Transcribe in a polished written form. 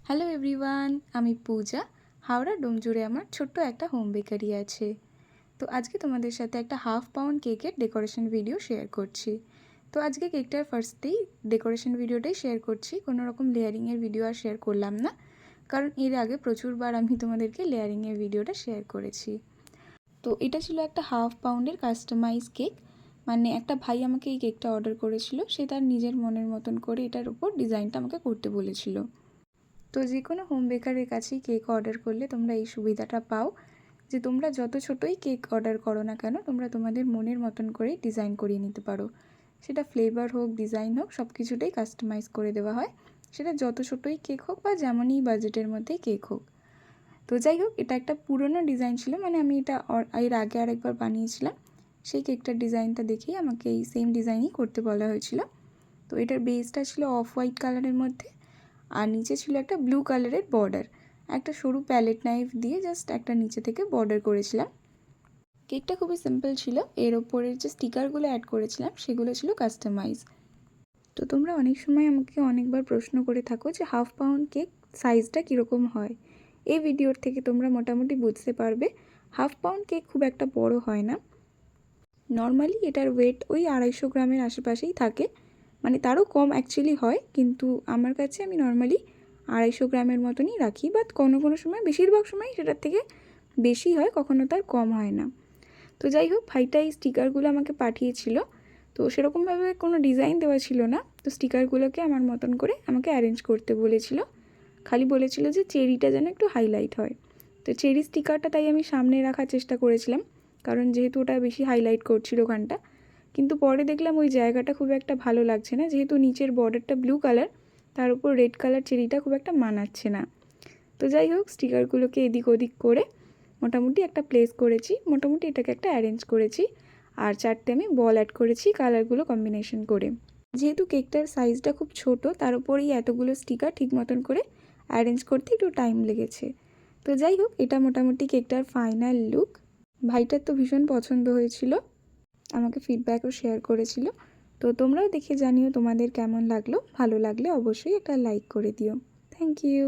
Hello everyone, আমি পূজা। হাওড়া ডোমজুড়ে আমার ছোট্ট একটা হোম বেকারি আছে। তো আজকে তোমাদের সাথে একটা হাফ পাউন্ড কেকের ডেকোরেশন ভিডিও শেয়ার করছি। তো আজকে কেকটার ফার্স্টেই ডেকোরেশন ভিডিওটাই শেয়ার করছি, কোনো রকম লেয়ারিংয়ের ভিডিও আর শেয়ার করলাম না, কারণ এর আগে প্রচুরবার আমি তোমাদেরকে লেয়ারিংয়ের ভিডিওটা শেয়ার করেছি। তো এটা ছিল একটা হাফ পাউন্ডের কাস্টমাইজ কেক, মানে একটা ভাই আমাকে এই কেকটা অর্ডার করেছিল, সে তার নিজের মনের মতন করে এটার উপর ডিজাইনটা আমাকে করতে বলেছিল। তো যে কোনো হোম বেকারের কাছেই কেক অর্ডার করলে তোমরা এই সুবিধাটা পাও যে তোমরা যত ছোটোই কেক অর্ডার করো না কেন, তোমরা তোমাদের মনের মতন করেই ডিজাইন করিয়ে নিতে পারো। সেটা ফ্লেভার হোক, ডিজাইন হোক, সব কিছুটাই কাস্টমাইজ করে দেওয়া হয়, সেটা যত ছোটোই কেক হোক বা যেমনই বাজেটের মধ্যেই কেক হোক। তো যাই হোক, এটা একটা পুরনো ডিজাইন ছিল, মানে আমি এটা এর আগে আরেকবার বানিয়েছিলাম, সেই কেকটার ডিজাইনটা দেখেই আমাকে এই সেম ডিজাইনই করতে বলা হয়েছিল। তো এটার বেসটা ছিল অফ হোয়াইট কালারের মধ্যে, আর নিচে ছিল একটা ব্লু কালারের বর্ডার। একটা সরু প্যালেট নাইফ দিয়ে জাস্ট একটা নিচে থেকে বর্ডার করেছিলাম। কেকটা খুবই সিম্পল ছিল। এর ওপরের যে স্টিকারগুলো অ্যাড করেছিলাম সেগুলো ছিল কাস্টমাইজ। তো তোমরা অনেক সময় আমাকে অনেকবার প্রশ্ন করে থাকো যে হাফ পাউন্ড কেক সাইজটা কীরকম হয়। এই ভিডিওর থেকে তোমরা মোটামুটি বুঝতে পারবে হাফ পাউন্ড কেক খুব একটা বড় হয় না। নর্মালি এটার ওয়েট ওই 250 গ্রামের আশেপাশেই থাকে, মানে তারও কম অ্যাকচুয়ালি হয়, কিন্তু আমার কাছে আমি নর্মালি 250 গ্রামের মতনই রাখি, বাট কোনো কোনো সময়, বেশিরভাগ সময় সেটার থেকে বেশি হয়, কখনো তার কম হয় না। তো যাই হোক, ভাইটা এই স্টিকারগুলো আমাকে পাঠিয়েছিল। তো সেরকমভাবে কোনো ডিজাইন দেওয়া ছিল না, তো স্টিকারগুলোকে আমার মতন করে আমাকে অ্যারেঞ্জ করতে বলেছিল। খালি বলেছিল যে চেরিটা যেন একটু হাইলাইট হয়। তো চেরি স্টিকারটা তাই আমি সামনে রাখার চেষ্টা করেছিলাম, কারণ যেহেতু ওটা বেশি হাইলাইট করছিল ওখানটা। কিন্তু পরে দেখলাম ওই জায়গাটা খুব একটা ভালো লাগছে না, যেহেতু নিচের বর্ডারটা ব্লু কালার, তার উপর রেড কালার চেরিটা খুব একটা মানাচ্ছে না। তো যাই হোক, স্টিকারগুলোকে এদিক ওদিক করে মোটামুটি একটা প্লেস করেছি, মোটামুটি এটাকে একটা অ্যারেঞ্জ করেছি। আর 4টে আমি বল অ্যাড করেছি কালারগুলো কম্বিনেশন করে। যেহেতু কেকটার সাইজটা খুব ছোট, তার উপরেই এতগুলো স্টিকার ঠিক মতন করে অ্যারেঞ্জ করতে একটু টাইম লেগেছে। তো যাই হোক, এটা মোটামুটি কেকটার ফাইনাল লুক। ভাইটার তো ভীষণ পছন্দ হয়েছিল, আমাকে ফিডব্যাকও শেয়ার করেছিল। তো তোমরাও দেখে জানিও তোমাদের কেমন লাগলো। ভালো লাগলে অবশ্যই একটা লাইক করে দিও। Thank you.